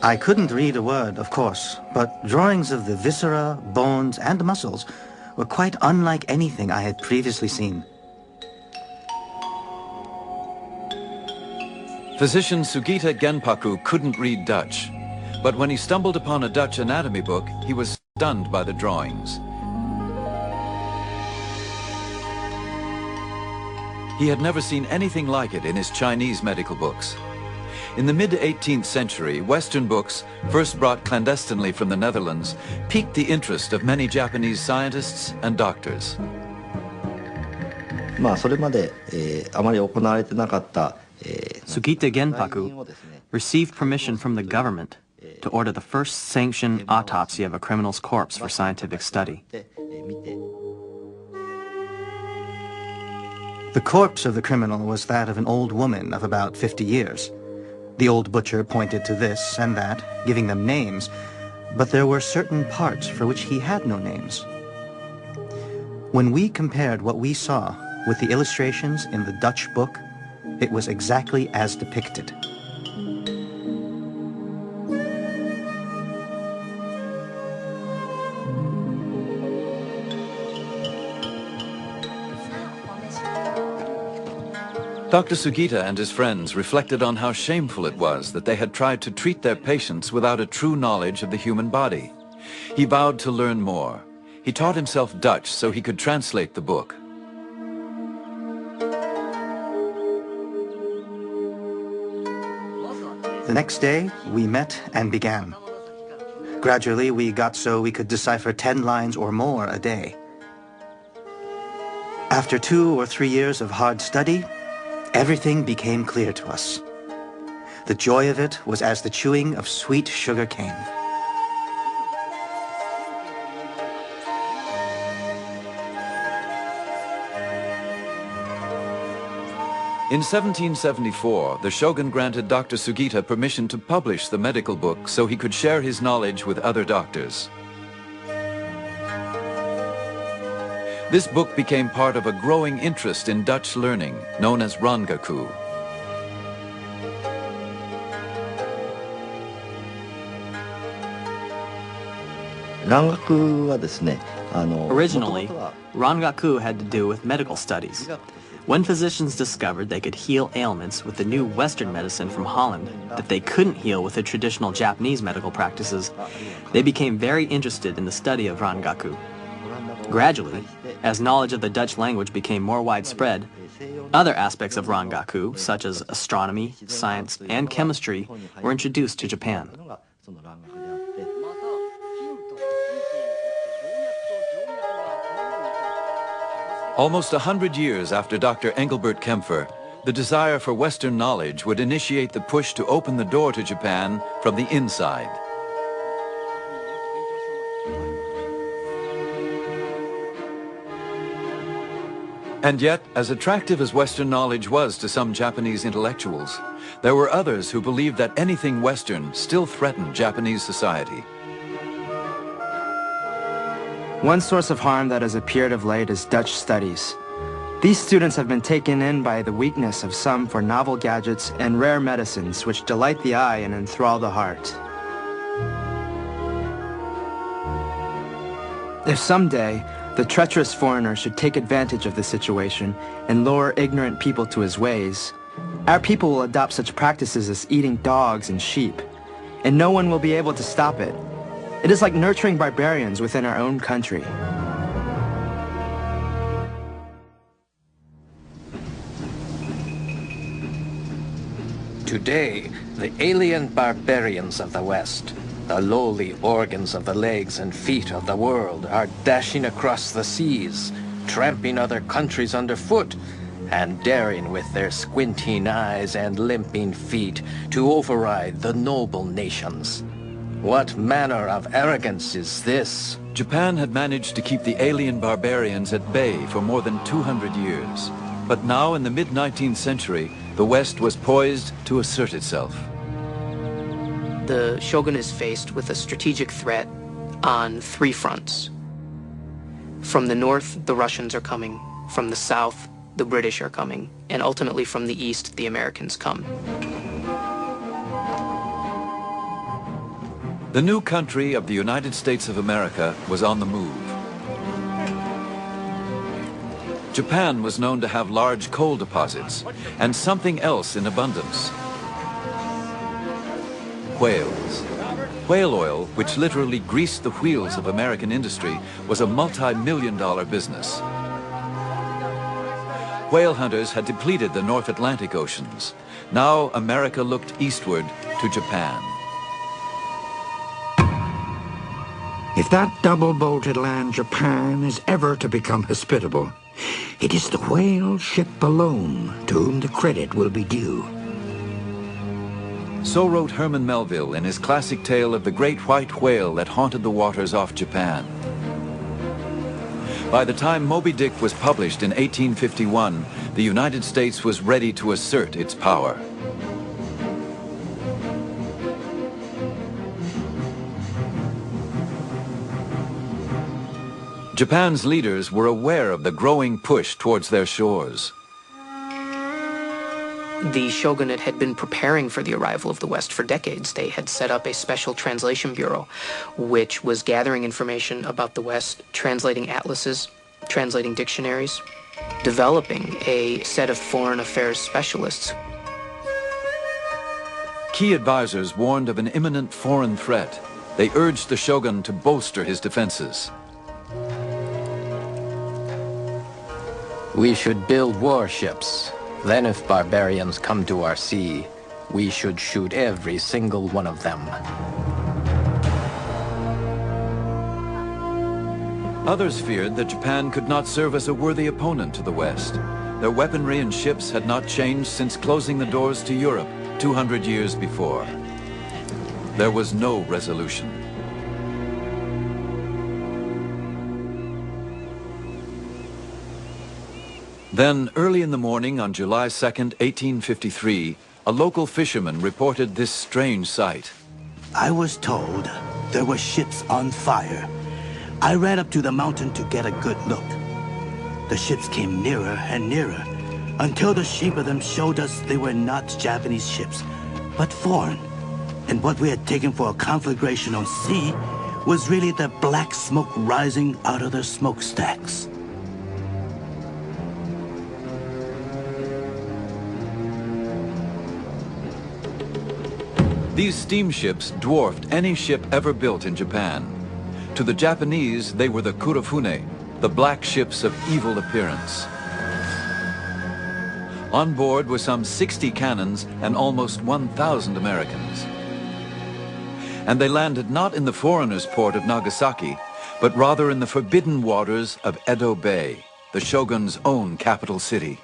I couldn't read a word, of course, but drawings of the viscera, bones, and muscles were quite unlike anything I had previously seen. Physician Sugita Genpaku couldn't read Dutch, but when he stumbled upon a Dutch anatomy book, he was stunned by the drawings. He had never seen anything like it in his Chinese medical books. In the mid-18th century, Western books, first brought clandestinely from the Netherlands, piqued the interest of many Japanese scientists and doctors. それまであまり行われてなかった Sugita Genpaku received permission from the government to order the first sanctioned autopsy of a criminal's corpse for scientific study. The corpse of the criminal was that of an old woman of about 50 years. The old butcher pointed to this and that, giving them names, but there were certain parts for which he had no names. When we compared what we saw with the illustrations in the Dutch book, it was exactly as depicted. Dr. Sugita and his friends reflected on how shameful it was that they had tried to treat their patients without a true knowledge of the human body. He vowed to learn more. He taught himself Dutch so he could translate the book. The next day, we met and began. Gradually, we got so we could decipher 10 lines or more a day. After 2 or 3 years of hard study, everything became clear to us. The joy of it was as the chewing of sweet sugar cane. In 1774, the shogun granted Dr. Sugita permission to publish the medical book so he could share his knowledge with other doctors. This book became part of a growing interest in Dutch learning, known as Rangaku. Originally, Rangaku had to do with medical studies. When physicians discovered they could heal ailments with the new Western medicine from Holland that they couldn't heal with the traditional Japanese medical practices, they became very interested in the study of Rangaku. Gradually, as knowledge of the Dutch language became more widespread, other aspects of Rangaku, such as astronomy, science, and chemistry, were introduced to Japan. Almost 100 years after Dr. Engelbert Kempfer, the desire for Western knowledge would initiate the push to open the door to Japan from the inside. And yet, as attractive as Western knowledge was to some Japanese intellectuals, there were others who believed that anything Western still threatened Japanese society. One source of harm that has appeared of late is Dutch studies. These students have been taken in by the weakness of some for novel gadgets and rare medicines which delight the eye and enthrall the heart. If someday the treacherous foreigner should take advantage of the situation and lure ignorant people to his ways, our people will adopt such practices as eating dogs and sheep, and no one will be able to stop it. It is like nurturing barbarians within our own country. Today, the alien barbarians of the West, the lowly organs of the legs and feet of the world, are dashing across the seas, tramping other countries underfoot, and daring with their squinting eyes and limping feet to override the noble nations. What manner of arrogance is this? Japan had managed to keep the alien barbarians at bay for more than 200 years. But now, in the mid-19th century, the West was poised to assert itself. The shogun is faced with a strategic threat on 3 fronts. From the north, the Russians are coming. From the south, the British are coming. And ultimately, from the east, the Americans come. The new country of the United States of America was on the move. Japan was known to have large coal deposits and something else in abundance: whales. Whale oil, which literally greased the wheels of American industry, was a multi-million-dollar business. Whale hunters had depleted the North Atlantic oceans. Now America looked eastward to Japan. If that double-bolted land Japan is ever to become hospitable, it is the whale ship alone to whom the credit will be due. So wrote Herman Melville in his classic tale of the great white whale that haunted the waters off Japan. By the time Moby Dick was published in 1851, the United States was ready to assert its power. Japan's leaders were aware of the growing push towards their shores. The shogunate had been preparing for the arrival of the West for decades. They had set up a special translation bureau, which was gathering information about the West, translating atlases, translating dictionaries, developing a set of foreign affairs specialists. Key advisors warned of an imminent foreign threat. They urged the shogun to bolster his defenses. We should build warships. Then if barbarians come to our sea, we should shoot every single one of them. Others feared that Japan could not serve as a worthy opponent to the West. Their weaponry and ships had not changed since closing the doors to Europe 200 years before. There was no resolution. Then, early in the morning on July 2nd, 1853, a local fisherman reported this strange sight. I was told there were ships on fire. I ran up to the mountain to get a good look. The ships came nearer and nearer until the shape of them showed us they were not Japanese ships, but foreign. And what we had taken for a conflagration on sea was really the black smoke rising out of their smokestacks. These steamships dwarfed any ship ever built in Japan. To the Japanese, they were the kurofune, the black ships of evil appearance. On board were some 60 cannons and almost 1,000 Americans. And they landed not in the foreigners' port of Nagasaki, but rather in the forbidden waters of Edo Bay, the shogun's own capital city.